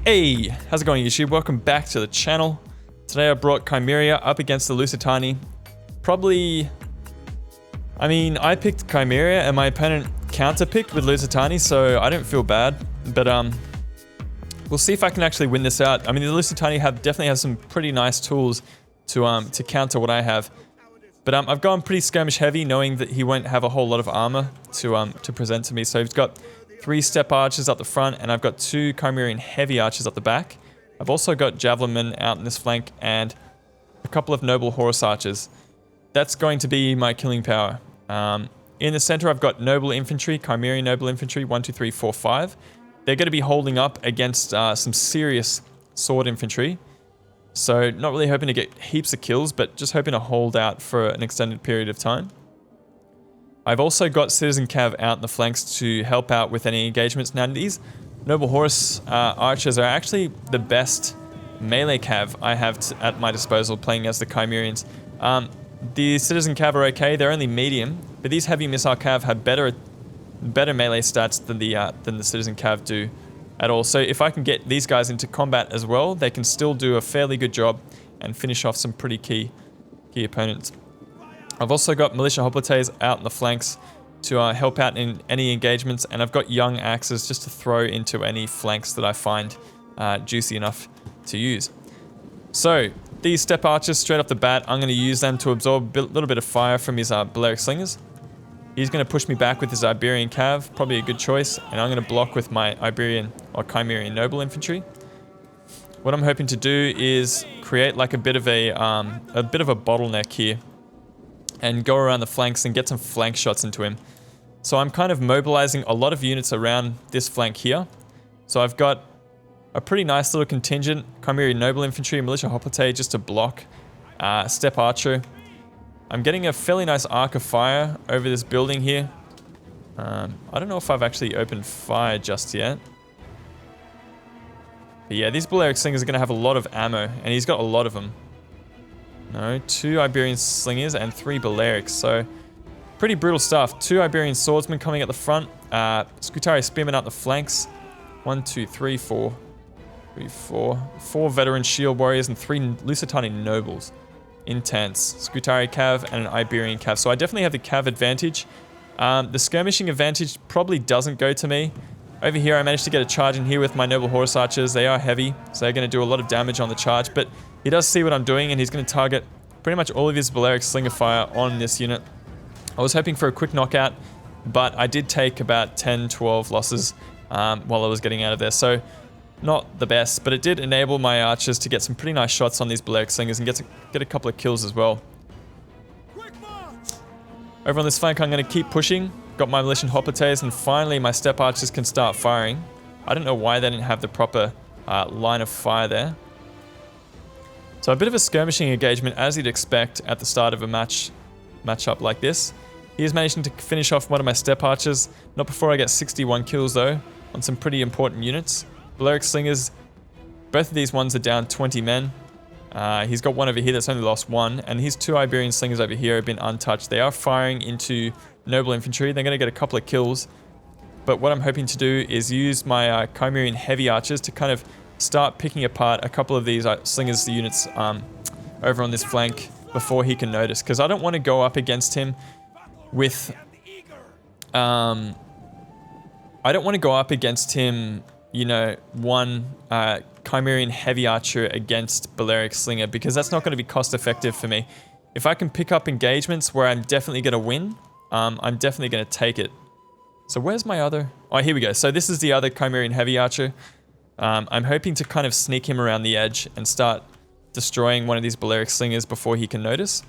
Hey, how's it going YouTube? Welcome back to the channel. Today I brought CIMMERIA up against the Lusitani. I picked CIMMERIA and my opponent counter-picked with Lusitani, so I don't feel bad. But we'll see if I can actually win this out. I mean, the Lusitani definitely has some pretty nice tools to counter what I have. But I've gone pretty skirmish heavy, knowing that he won't have a whole lot of armor to present to me. So he's got 3 step archers up the front, and I've got 2 Cimmerian heavy archers up the back. I've also got javelin men out in this flank and a couple of noble horse archers. That's going to be my killing power. In the center, I've got noble infantry, Cimmerian noble infantry, 1, 2, 3, 4, 5. They're going to be holding up against some serious sword infantry. So not really hoping to get heaps of kills, but just hoping to hold out for an extended period of time. I've also got Citizen Cav out in the flanks to help out with any engagements. Now these Noble Horse archers are actually the best melee cav I have at my disposal playing as the Cimmerians. The Citizen Cav are okay, they're only medium, but these heavy missile cav have better melee stats than the Citizen Cav do at all. So if I can get these guys into combat as well, they can still do a fairly good job and finish off some pretty key opponents. I've also got Militia Hoplites out in the flanks to help out in any engagements, and I've got Young Axes just to throw into any flanks that I find juicy enough to use. So, these Step Archers, straight off the bat, I'm going to use them to absorb a little bit of fire from his Balearic Slingers. He's going to push me back with his Iberian Cav, probably a good choice, and I'm going to block with my Iberian or Cimmerian Noble Infantry. What I'm hoping to do is create like a bit of a bottleneck here, and go around the flanks and get some flank shots into him. So I'm kind of mobilizing a lot of units around this flank here. So I've got a pretty nice little contingent, Cimmerian Noble Infantry, Militia Hoplite just to block, Step Archer. I'm getting a fairly nice arc of fire over this building here. I don't know if I've actually opened fire just yet. But yeah, these Balearic Slingers are going to have a lot of ammo, and he's got a lot of them. No, 2 Iberian Slingers and 3 Balearics, so pretty brutal stuff. 2 Iberian Swordsmen coming at the front, Scutari Spearmen out the flanks. 1, 2, 3, 4. 4 veteran shield warriors and 3 Lusitani nobles. Intense. Scutari Cav and an Iberian Cav. So I definitely have the Cav advantage. The skirmishing advantage probably doesn't go to me. Over here I managed to get a charge in here with my Noble Horse Archers. They are heavy, so they're going to do a lot of damage on the charge, but he does see what I'm doing and he's going to target pretty much all of his Balearic Slinger fire on this unit. I was hoping for a quick knockout, but I did take about 10-12 losses while I was getting out of there, so not the best, but it did enable my archers to get some pretty nice shots on these Balearic Slingers and get a couple of kills as well. Over on this flank I'm going to keep pushing. Got my Militia Hoplites, and finally my Step Archers can start firing. I don't know why they didn't have the proper line of fire there. So a bit of a skirmishing engagement as you'd expect at the start of a matchup like this. He is managing to finish off one of my Step Archers, not before I get 61 kills though, on some pretty important units. Balearic Slingers, both of these ones are down 20 men. He's got one over here that's only lost 1, and his 2 Iberian Slingers over here have been untouched. They are firing into Noble Infantry. They're going to get a couple of kills, but what I'm hoping to do is use my Cimmerian Heavy Archers to kind of start picking apart a couple of these Slingers units over on this flank before he can notice, because I don't want to go up against him with I don't want to go up against him, you know, one Cimmerian Heavy Archer against Balearic Slinger, because that's not going to be cost effective for me. If I can pick up engagements where I'm definitely going to win, I'm definitely going to take it. So where's my other? Oh, here we go. So this is the other Cimmerian Heavy Archer. I'm hoping to kind of sneak him around the edge and start destroying one of these Balearic Slingers before he can notice.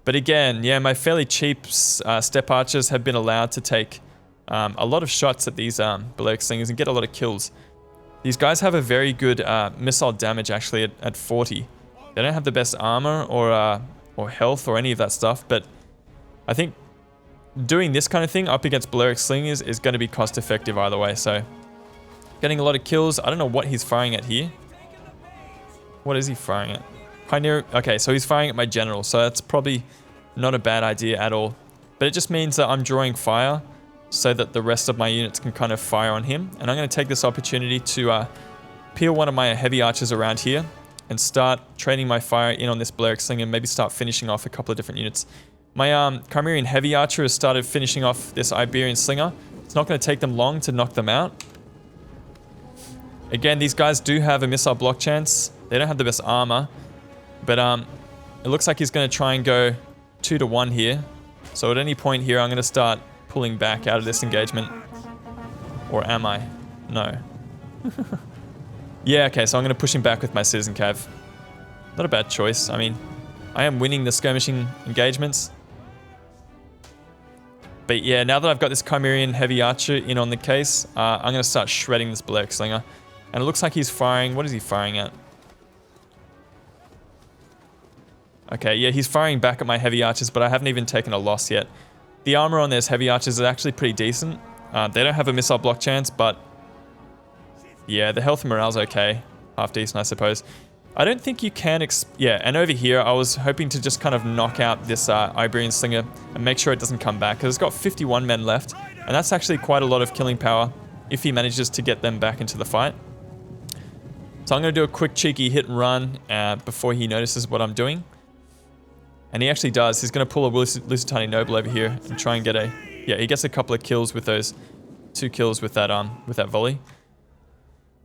But again, yeah, my fairly cheap Step Archers have been allowed to take a lot of shots at these Balearic Slingers and get a lot of kills. These guys have a very good missile damage actually at 40. They don't have the best armor or health or any of that stuff, but I think doing this kind of thing up against Balearic Slingers is going to be cost effective either way. So getting a lot of kills. I don't know what he's firing at here. What is he firing at? Pioneer. Okay, so he's firing at my general, so that's probably not a bad idea at all. But it just means that I'm drawing fire so that the rest of my units can kind of fire on him. And I'm going to take this opportunity to peel one of my heavy archers around here and start training my fire in on this Balearic Slinger and maybe start finishing off a couple of different units. My Cimmerian Heavy Archer has started finishing off this Iberian Slinger. It's not going to take them long to knock them out. Again, these guys do have a missile block chance. They don't have the best armor. But it looks like he's going to try and go 2 to 1 here. So at any point here, I'm going to start pulling back out of this engagement. Or am I? No. Yeah, okay, so I'm going to push him back with my Citizen Cav. Not a bad choice. I mean, I am winning the skirmishing engagements. But yeah, now that I've got this Cimmerian Heavy Archer in on the case, I'm going to start shredding this Balearic Slinger. And it looks like he's firing... What is he firing at? Okay, yeah, he's firing back at my Heavy Archers, but I haven't even taken a loss yet. The armor on those Heavy Archers is actually pretty decent. They don't have a missile block chance, but... yeah, the health and morale's okay. Half decent, I suppose. I don't think you can... yeah, and over here, I was hoping to just kind of knock out this Iberian Slinger and make sure it doesn't come back, because it's got 51 men left, and that's actually quite a lot of killing power if he manages to get them back into the fight. So I'm going to do a quick cheeky hit and run before he notices what I'm doing. And he actually does. He's going to pull a Lusitani Noble over here and try and get a... yeah, he gets a couple of kills with those 2 kills with that volley.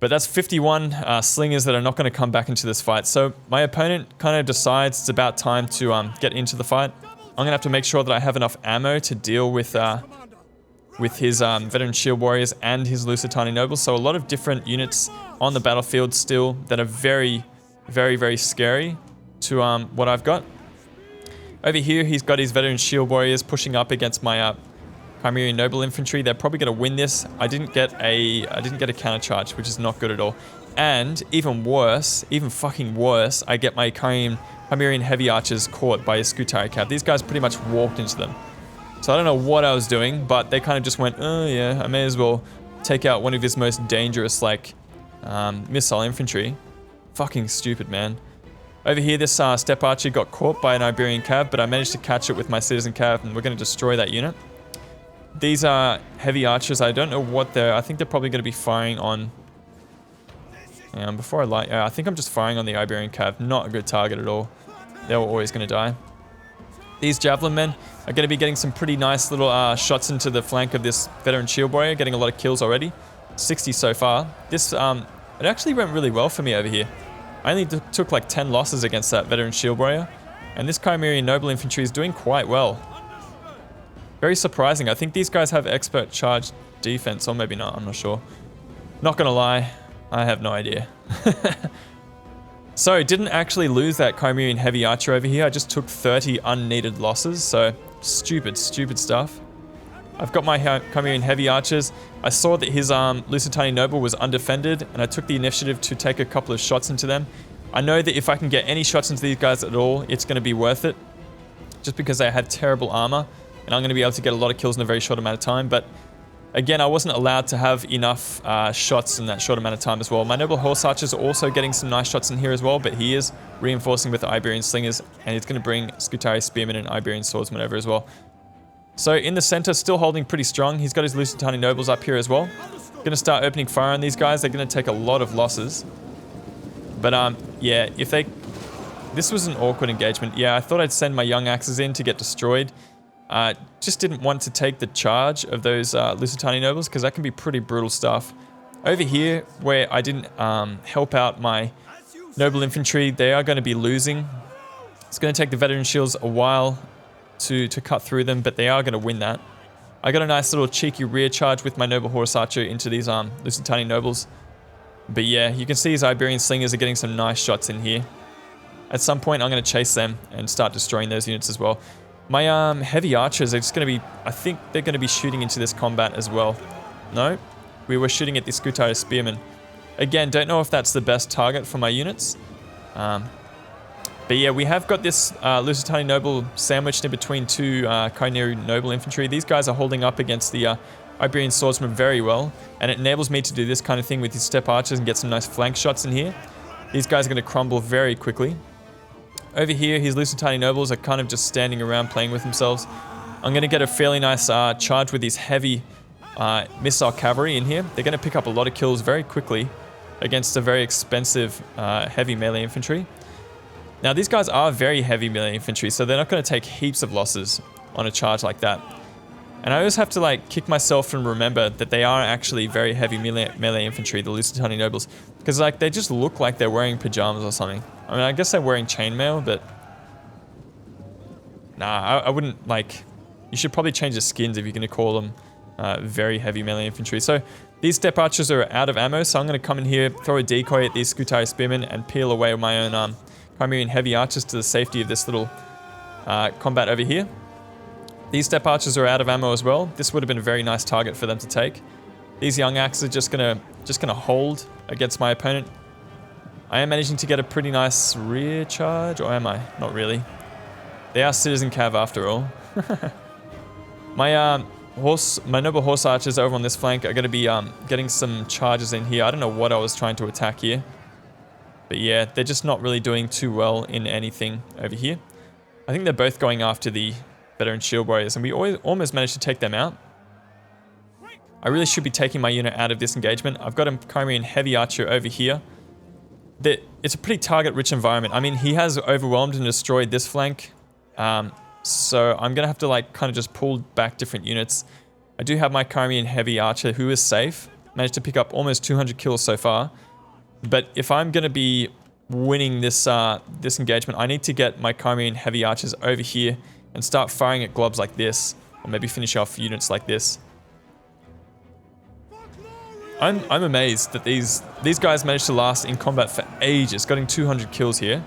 But that's 51 slingers that are not going to come back into this fight. So my opponent kind of decides it's about time to get into the fight. I'm going to have to make sure that I have enough ammo to deal with his Veteran Shield Warriors and his Lusitani Nobles. So a lot of different units on the battlefield still that are very, very, very scary to what I've got. Over here, he's got his Veteran Shield Warriors pushing up against my Cimmerian Noble Infantry. They're probably going to win this. I didn't get a counter charge, which is not good at all. And even worse, even fucking worse, I get my Cimmerian Heavy Archers caught by a Scutari Cav. These guys pretty much walked into them. So I don't know what I was doing, but they kind of just went, oh yeah, I may as well take out one of his most dangerous, like, missile infantry. Fucking stupid, man. Over here, this Step Archer got caught by an Iberian Cav, but I managed to catch it with my Citizen Cav, and we're going to destroy that unit. These are Heavy Archers. I don't know what they're... I think they're probably going to be firing on... before I lie... I think I'm just firing on the Iberian Cav. Not a good target at all. They were always going to die. These Javelin men are going to be getting some pretty nice little shots into the flank of this Veteran Shield Warrior, getting a lot of kills already. 60 so far. This, it actually went really well for me over here. I only took like 10 losses against that Veteran Shield Warrior, and this Cimmerian Noble Infantry is doing quite well. Very surprising. I think these guys have expert charge defense, or maybe not, I'm not sure. Not gonna lie, I have no idea. So, didn't actually lose that Cimmerian Heavy Archer over here. I just took 30 unneeded losses, so stupid, stupid stuff. I've got my Cimmerian Heavy Archers. I saw that his Lusitani Noble was undefended, and I took the initiative to take a couple of shots into them. I know that if I can get any shots into these guys at all, it's going to be worth it. Just because they had terrible armor, and I'm going to be able to get a lot of kills in a very short amount of time. But again, I wasn't allowed to have enough shots in that short amount of time as well. My Noble Horse Archers are also getting some nice shots in here as well, but he is reinforcing with the Iberian Slingers, and he's going to bring Scutari Spearmen and Iberian Swordsmen over as well. So in the center, still holding pretty strong. He's got his Lusitani Nobles up here as well. Going to start opening fire on these guys. They're going to take a lot of losses. But yeah, if they... This was an awkward engagement. Yeah, I thought I'd send my Young Axes in to get destroyed. Just didn't want to take the charge of those Lusitani Nobles, because that can be pretty brutal stuff. Over here, where I didn't help out my Noble Infantry, they are going to be losing. It's going to take the Veteran Shields a while to cut through them, but they are going to win that. I got a nice little cheeky rear charge with my Noble Horse Archer into these Lusitani Nobles. But yeah, you can see his Iberian Slingers are getting some nice shots in here. At some point, I'm going to chase them and start destroying those units as well. My Heavy Archers are just going to be... I think they're going to be shooting into this combat as well. No? We were shooting at the Scutari Spearmen. Again, don't know if that's the best target for my units. But yeah, we have got this Lusitani Noble sandwiched in between two Cimmerian Noble Infantry. These guys are holding up against the Iberian Swordsman very well, and it enables me to do this kind of thing with his Step Archers and get some nice flank shots in here. These guys are going to crumble very quickly. Over here, his Lusitani Nobles are kind of just standing around playing with themselves. I'm going to get a fairly nice charge with these heavy missile cavalry in here. They're going to pick up a lot of kills very quickly. against a very expensive heavy melee infantry. Now these guys are very heavy melee infantry, so they're not going to take heaps of losses on a charge like that. And I always have to like kick myself and remember that they are actually very heavy melee infantry, the Lusitani nobles, because like they just look like they're wearing pajamas or something. I mean, I guess they're wearing chainmail, but nah, I wouldn't like. You should probably change the skins if you're going to call them very heavy melee infantry. So these step archers are out of ammo, so I'm going to come in here, throw a decoy at these Scutari spearmen, and peel away with my own Cimmerian heavy archers to the safety of this little combat over here. These step archers are out of ammo as well. This would have been a very nice target for them to take. These young axes are just gonna hold against my opponent. I am managing to get a pretty nice rear charge, or am I? Not really. They are citizen cav after all. My noble horse archers over on this flank are going to be getting some charges in here. I don't know what I was trying to attack here. But yeah, they're just not really doing too well in anything over here. I think they're both going after the veteran shield warriors, and we almost managed to take them out. I really should be taking my unit out of this engagement. I've got a Cimmerian heavy archer over here. It's a pretty target-rich environment. I mean, he has overwhelmed and destroyed this flank. So I'm going to have to like kind of just pull back different units. I do have my Cimmerian heavy archer who is safe. Managed to pick up almost 200 kills so far. But if I'm going to be winning this this engagement, I need to get my Cimmerian heavy archers over here and start firing at globs like this, or maybe finish off units like this. I'm amazed that these guys managed to last in combat for ages, getting 200 kills here.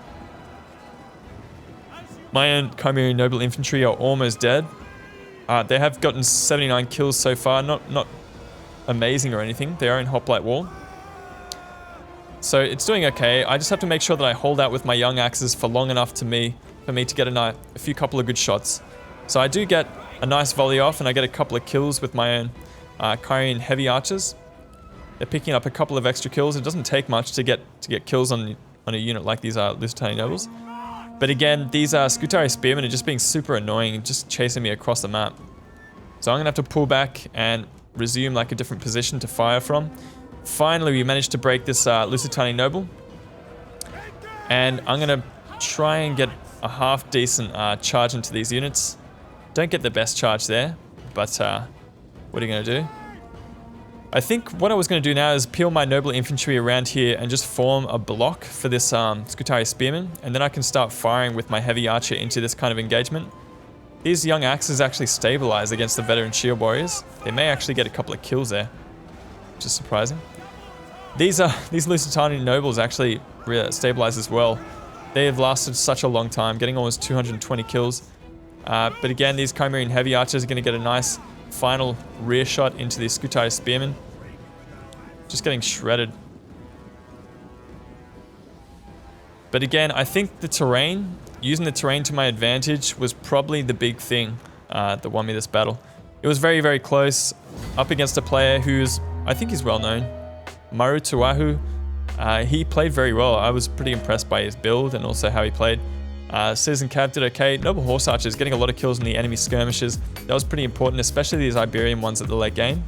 My own Cimmerian noble infantry are almost dead. They have gotten 79 kills so far, not amazing or anything. They are in hoplite wall. So it's doing okay. I just have to make sure that I hold out with my young axes for long enough for me to get a couple of good shots. So I do get a nice volley off, and I get a couple of kills with my own Cimmerian heavy archers. They're picking up a couple of extra kills. It doesn't take much to get kills on a unit like these Lusitani nobles. But again, these Scutari spearmen are just being super annoying and just chasing me across the map. So I'm gonna have to pull back and resume like a different position to fire from. Finally, we managed to break this Lusitani noble. And I'm gonna try and get a half decent charge into these units. Don't get the best charge there, but what are you gonna do? I think what I was going to do now is peel my noble infantry around here and just form a block for this Scutari spearman, and then I can start firing with my heavy archer into this kind of engagement. These young axes actually stabilize against the veteran shield warriors. They may actually get a couple of kills there, which is surprising. These Lusitani nobles actually stabilize as well. They have lasted such a long time, getting almost 220 kills. But again, these Cimmerian heavy archers are going to get a nice final rear shot into the Scutari spearmen. Just getting shredded. But again, I think the terrain, using the terrain to my advantage, was probably the big thing that won me this battle. It was very, very close, up against a player who's, I think he's well known, Maru Tuahu. He played very well. I was pretty impressed by his build and also how he played. Citizen Cav did okay. Noble Horse Archers getting a lot of kills in the enemy skirmishes. That was pretty important, especially these Iberian ones at the late game.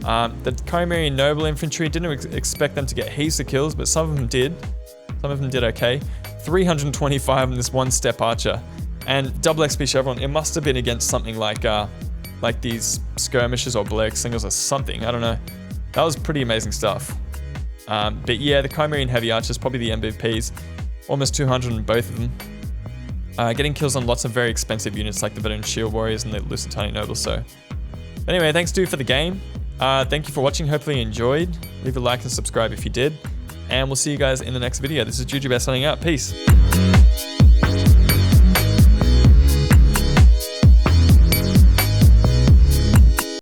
The Cimmerian Noble Infantry, didn't expect them to get heaps of kills, but some of them did. Some of them did okay. 325 on this one step archer. And double XP Chevron, it must have been against something like these skirmishes or Black Singles or something, I don't know. That was pretty amazing stuff. But yeah, the Cimmerian Heavy Archers, probably the MVPs. Almost 200 on both of them. Getting kills on lots of very expensive units like the Veteran Shield Warriors and the Lusitani Nobles. So anyway, thanks dude for the game. Thank you for watching. Hopefully you enjoyed. Leave a like and subscribe if you did. And we'll see you guys in the next video. This is Jujubear signing out. Peace.